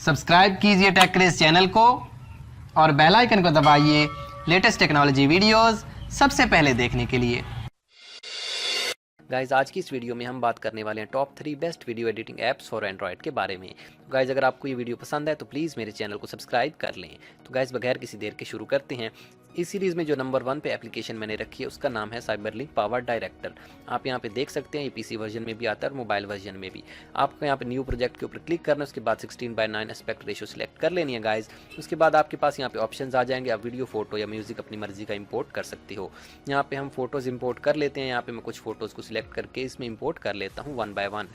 Subscribe कीजिए take craze channel को और बेल आइकन को दबाइए लेटेस्ट टेक्नोलॉजी वीडियोस सबसे पहले देखने के लिए। गाइज आज की इस वीडियो में हम बात करने वाले हैं top 3 best video editing apps for Android के बारे में। तो गाइज अगर आपको ये वीडियो पसंद है तो प्लीज़ मेरे चैनल को सब्सक्राइब कर लें। तो गाइज बगैर किसी देर के शुरू करते हैं। इस सीरीज़ में जो नंबर 1 पे एप्लीकेशन मैंने रखी है उसका नाम है साइबरलिंक पावर डायरेक्टर। आप यहाँ पे देख सकते हैं ये पीसी वर्जन में भी आता है और मोबाइल वर्जन में भी। आपको यहाँ पे न्यू प्रोजेक्ट के ऊपर क्लिक करना है, उसके बाद 16:9 एस्पेक्ट रेशियो सिलेक्ट कर लेनी है गाइज। उसके बाद आपके पास यहाँ पे ऑप्शंस आ जाएंगे, आप वीडियो, फोटो या म्यूजिक अपनी मर्जी का इंपोर्ट कर सकते हो। यहाँ पे हम फोटोज़ इंपोर्ट कर लेते हैं। यहाँ पे मैं कुछ फोटोज़ को सिलेक्ट करके इसमें इंपोर्ट कर लेता हूँ 1 बाय 1।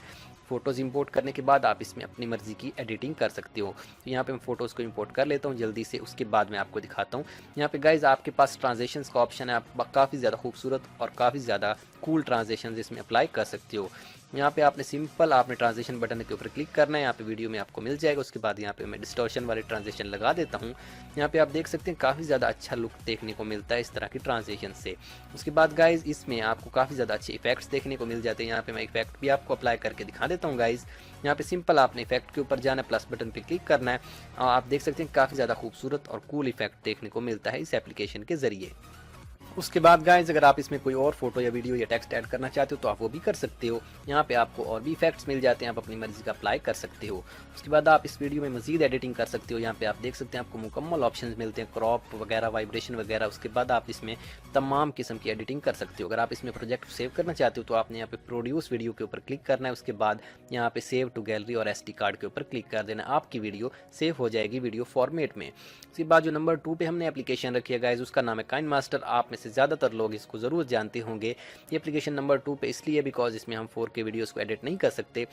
फ़ोटोज़ इंपोर्ट करने के बाद आप इसमें अपनी मर्ज़ी की एडिटिंग कर सकते हो। तो यहाँ पे मैं फ़ोटोज़ को इंपोर्ट कर लेता हूँ जल्दी से, उसके बाद मैं आपको दिखाता हूँ। यहाँ पे गाइज़ आपके पास ट्रांजेक्शन्स का ऑप्शन है, आप काफ़ी ज़्यादा खूबसूरत और काफ़ी ज़्यादा कूल ट्रांजेक्शन्स इसमें अप्लाई कर सकते हो। यहाँ पे आपने ट्रांजेक्शन बटन के ऊपर क्लिक करना है, यहाँ पे वीडियो में आपको मिल जाएगा। उसके बाद यहाँ पे मैं डिस्टॉर्शन वाले ट्रांजेक्शन लगा देता हूँ। यहाँ पे आप देख सकते हैं काफ़ी ज़्यादा अच्छा लुक देखने को मिलता है इस तरह की ट्रांजेक्शन से। उसके बाद गाइज़ इसमें आपको काफ़ी ज़्यादा अच्छे इफेक्ट्स देखने को मिल जाते हैं। यहाँ पे मैं इफेक्ट भी आपको अप्लाई करके दिखा देता हूँ गाइज़। यहाँ पे सिंपल आपने इफेक्ट के ऊपर जाना है, प्लस बटन पे क्लिक करना है। आप देख सकते हैं काफ़ी ज़्यादा खूबसूरत और कूल इफेक्ट देखने को मिलता है इस एप्लीकेशन के ज़रिए। उसके बाद गाइज अगर आप इसमें कोई और फोटो या वीडियो या टेक्स्ट ऐड करना चाहते हो तो आप वो भी कर सकते हो। यहाँ पे आपको और भी इफेक्ट्स मिल जाते हैं, आप अपनी मर्जी का अप्लाई कर सकते हो। उसके बाद आप इस वीडियो में मजीद एडिटिंग कर सकते हो। यहाँ पे आप देख सकते हैं आपको मुकम्मल ऑप्शंस मिलते हैं, क्रॉप वगैरह, वाइब्रेशन वगैरह। उसके बाद आप इसमें तमाम किस्म की एडिटिंग कर सकते हो। अगर आप इसमें प्रोजेक्ट सेव करना चाहते हो तो आपने यहाँ पे प्रोड्यूस वीडियो के ऊपर क्लिक करना है। उसके बाद यहाँ पे सेव टू गैलरी और SD कार्ड के ऊपर क्लिक कर देना, आपकी वीडियो सेव हो जाएगी वीडियो फॉर्मेट में। उसके बाद जो नंबर 2 पे हमने एप्लीकेशन रखी है गाइज उसका नाम है काइनमास्टर। आप में से ज़्यादातर लोग इसको ज़रूर जानते होंगे। ये एप्लीकेशन नंबर 2 पे इसलिए बिकॉज इसमें हम 4K वीडियोस को एडिट नहीं कर सकते।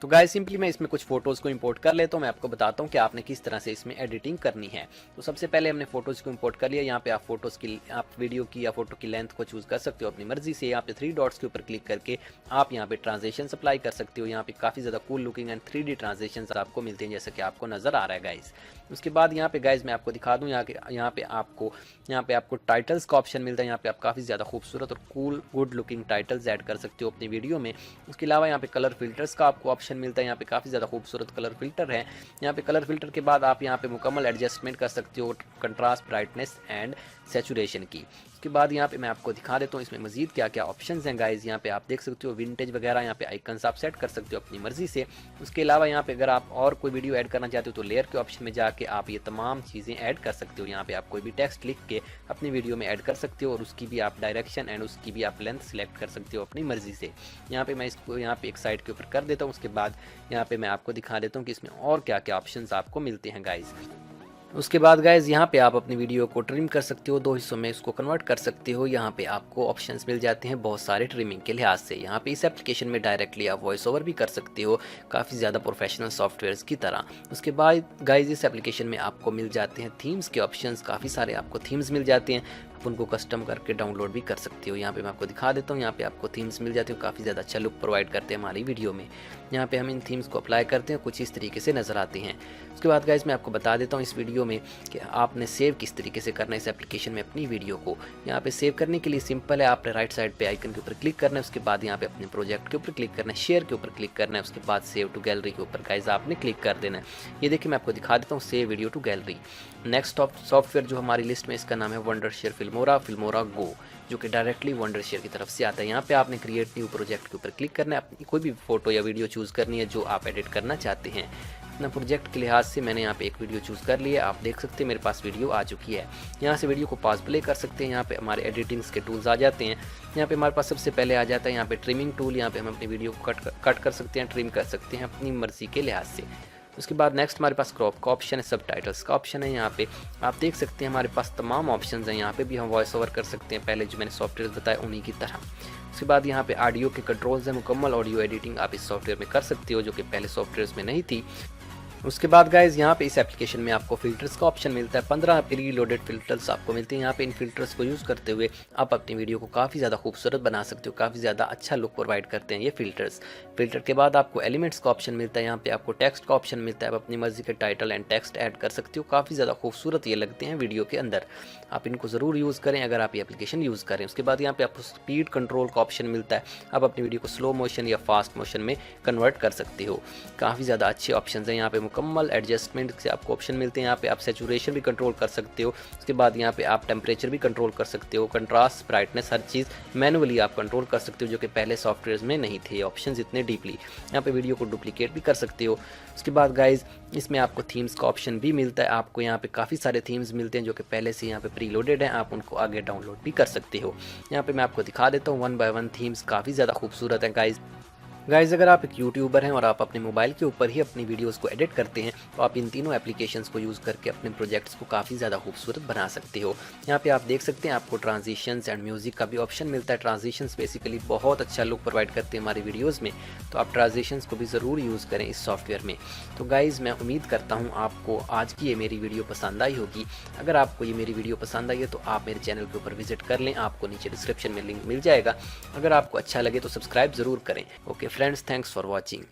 तो गाइस सिंपली मैं इसमें कुछ फोटोज़ को इंपोर्ट कर लेता हूँ। मैं आपको बताता हूँ कि आपने किस तरह से इसमें एडिटिंग करनी है। तो सबसे पहले हमने फोटोज़ को इंपोर्ट कर लिया। यहाँ पे आप वीडियो की या फोटो की लेंथ को चूज़ कर सकते हो अपनी मर्जी से। यहाँ पे 3 डॉट्स के ऊपर क्लिक करके आप यहाँ पे ट्रांजेक्शन अप्लाई कर सकते हो। यहाँ पे काफ़ी ज़्यादा cool looking and 3D transaction आपको मिलते हैं जैसे कि आपको नज़र आ रहा है गाइस। उसके बाद यहाँ पे गाइज मैं आपको दिखा दूँ, यहाँ पे आपको टाइटल्स का ऑप्शन मिलता है। यहाँ पे आप काफ़ी ज़्यादा खूबसूरत और cool good looking titles add कर सकते हो अपनी वीडियो में। उसके अलावा यहाँ पे कलर फिल्टर्स का आपको ऑप्शन मिलता है। यहाँ पे काफ़ी ज़्यादा खूबसूरत कलर फिल्टर है। यहाँ पे कलर फिल्टर के बाद आप यहाँ पे मुकम्मल एडजस्टमेंट कर सकते हो कंट्रास्ट, ब्राइटनेस एंड सैचुरेशन की। उसके बाद यहाँ पे मैं आपको दिखा देता हूँ इसमें मजीद क्या क्या ऑप्शंस हैं गाइज। यहाँ पे आप देख सकते हो विंटेज वगैरह, यहाँ पे आइकन्स आप सेट कर सकते हो अपनी मर्जी से। उसके अलावा यहाँ पे अगर आप और कोई वीडियो ऐड करना चाहते हो तो लेयर के ऑप्शन में जाके आप ये तमाम चीज़ें ऐड कर सकते हो। यहाँ पे आप कोई भी टेक्स्ट लिख के अपनी वीडियो में ऐड कर सकते हो और उसकी भी आप डायरेक्शन एंड उसकी भी आप लेंथ सिलेक्ट कर सकते हो अपनी मर्जी से। यहाँ पे मैं इसको यहाँ पे एक साइड के ऊपर कर देता हूँ। उसके बाद यहाँ पे मैं आपको दिखा देता हूँ कि इसमें और क्या क्या ऑप्शंस आपको मिलते हैं गाइज। उसके बाद गाइज यहाँ पे आप अपनी वीडियो को ट्रिम कर सकते हो, 2 हिस्सों में इसको कन्वर्ट कर सकते हो। यहाँ पे आपको ऑप्शंस मिल जाते हैं बहुत सारे ट्रिमिंग के लिहाज से। यहाँ पे इस एप्लीकेशन में डायरेक्टली आप वॉइस ओवर भी कर सकते हो काफ़ी ज़्यादा प्रोफेशनल सॉफ्टवेयर्स की तरह। उसके बाद गाइज इस एप्लीकेशन में आपको मिल जाते हैं थीम्स के ऑप्शंस, काफ़ी सारे आपको थीम्स मिल जाते हैं, आप उनको कस्टम करके डाउनलोड भी कर सकते हो। यहाँ पे मैं आपको दिखा देता हूँ, यहाँ पे आपको थीम्स मिल जाती हैं, काफ़ी ज़्यादा अच्छा लुक प्रोवाइड करते हैं हमारी वीडियो में। यहाँ पे हम इन थीम्स को अप्लाई करते हैं, कुछ इस तरीके से नज़र आते हैं। उसके बाद गाइज मैं आपको बता देता हूँ इस वीडियो में कि आपने सेव किस तरीके से करना है इस एप्लीकेशन में अपनी वीडियो को। यहाँ पे सेव करने के लिए सिंपल है, आपने राइट साइड पे आइकन के ऊपर क्लिक करना है। उसके बाद यहाँ पे अपने प्रोजेक्ट के ऊपर क्लिक करना है, शेयर के ऊपर क्लिक करना है। उसके बाद सेव टू गैलरी के ऊपर गाइज आपने क्लिक कर देना है। ये देखिए मैं आपको दिखा देता हूँ save video to gallery. Next software जो हमारी लिस्ट में इसका नाम है वंडरशेयर फिल्मोरा गो, जो कि डायरेक्टली वंडरशेयर की तरफ से आता है। यहाँ पे आपने क्रिएट न्यू प्रोजेक्ट के ऊपर क्लिक करना है, अपनी कोई भी फोटो या वीडियो चूज़ करनी है जो आप एडिट करना चाहते हैं। अपना प्रोजेक्ट के लिहाज से मैंने यहाँ पे एक वीडियो चूज़ कर लिया। आप देख सकते हैं मेरे पास वीडियो आ चुकी है। यहाँ से वीडियो को पॉज प्ले कर सकते हैं। यहाँ पे हमारे एडिटिंग्स के टूल्स आ जाते हैं। यहाँ पे हमारे पास सबसे पहले आ जाता है यहाँ पे ट्रिमिंग टूल। यहाँ पे हम अपनी वीडियो को कट कर सकते हैं, ट्रिम कर सकते हैं अपनी मर्जी के लिहाज से। उसके बाद नेक्स्ट हमारे पास क्रॉप का ऑप्शन है, सब टाइटल्स का ऑप्शन है। यहाँ पे आप देख सकते हैं हमारे पास तमाम ऑप्शंस हैं। यहाँ पे भी हम वॉइस ओवर कर सकते हैं, पहले जो मैंने सॉफ्टवेयर बताया उन्हीं की तरह। उसके बाद यहाँ पे ऑडियो के कंट्रोल्स हैं, मुकम्मल ऑडियो एडिटिंग आप इस सॉफ्टवेयर में कर सकते हो जो कि पहले सॉफ्टवेयर में नहीं थी। उसके बाद गाइज यहाँ पे इस एप्लीकेशन में आपको फिल्टर्स का ऑप्शन मिलता है। 15 प्री लोडेड फिल्टर्स आपको मिलते हैं। यहाँ पे इन फिल्टर्स को यूज़ करते हुए आप अपनी वीडियो को काफ़ी ज़्यादा खूबसूरत बना सकते हो, काफ़ी ज़्यादा अच्छा लुक प्रोवाइड करते हैं ये फिल्टर्स। फिल्टर के बाद आपको एलिमेंट्स का ऑप्शन मिलता है। यहाँ पे आपको टेक्स्ट का ऑप्शन मिलता है, आप अपनी मर्जी के टाइटल एंड टेक्स्ट ऐड कर सकते हो। काफ़ी ज़्यादा खूबसूरत ये लगते हैं वीडियो के अंदर, आप इनको ज़रूर यूज़ करें अगर आप ये एप्लीकेशन यूज़ करें। उसके बाद यहाँ पे आपको स्पीड कंट्रोल का ऑप्शन मिलता है, आप अपनी वीडियो को स्लो मोशन या फास्ट मोशन में कन्वर्ट कर सकते हो। काफ़ी ज़्यादा अच्छे ऑप्शन हैं। यहाँ पे मुकम्मल एडजस्टमेंट से आपको ऑप्शन मिलते हैं। यहाँ पे आप सैचुरेशन भी कंट्रोल कर सकते हो, उसके बाद यहाँ पे आप टेम्परेचर भी कंट्रोल कर सकते हो, कंट्रास्ट, ब्राइटनेस, हर चीज़ मैनुअली आप कंट्रोल कर सकते हो, जो कि पहले सॉफ्टवेयर में नहीं थे ऑप्शंस इतने डीपली। यहाँ पे वीडियो को डुप्लीकेट भी कर सकते हो। उसके बाद गाइज इसमें आपको थीम्स का ऑप्शन भी मिलता है। आपको यहाँ पे काफ़ी सारे थीम्स मिलते हैं जो कि पहले से यहाँ पे प्री लोडेड हैं, आप उनको आगे डाउनलोड भी कर सकते हो। यहाँ पे मैं आपको दिखा देता हूँ 1 बाय 1 थीम्स, काफ़ी ज़्यादा खूबसूरत है गाइज अगर आप एक यूट्यूबर हैं और आप अपने मोबाइल के ऊपर ही अपनी वीडियोस को एडिट करते हैं तो आप इन तीनों एप्लीकेशंस को यूज़ करके अपने प्रोजेक्ट्स को काफ़ी ज़्यादा खूबसूरत बना सकते हो। यहाँ पे आप देख सकते हैं आपको ट्रांजिशंस एंड म्यूज़िक का भी ऑप्शन मिलता है। ट्रांजिशंस बेसिकली बहुत अच्छा लुक प्रोवाइड करते हैं हमारी वीडियोज़ में, तो आप ट्रांजिशंस को भी ज़रूर यूज़ करें इस सॉफ्टवेयर में। तो गाइज़ मैं उम्मीद करता हूँ आपको आज की ये मेरी वीडियो पसंद आई होगी। अगर आपको ये मेरी वीडियो पसंद आई है तो आप मेरे चैनल के ऊपर विजिट कर लें, आपको नीचे डिस्क्रिप्शन में लिंक मिल जाएगा। अगर आपको अच्छा लगे तो सब्सक्राइब ज़रूर करें। Okay friends, thanks for watching.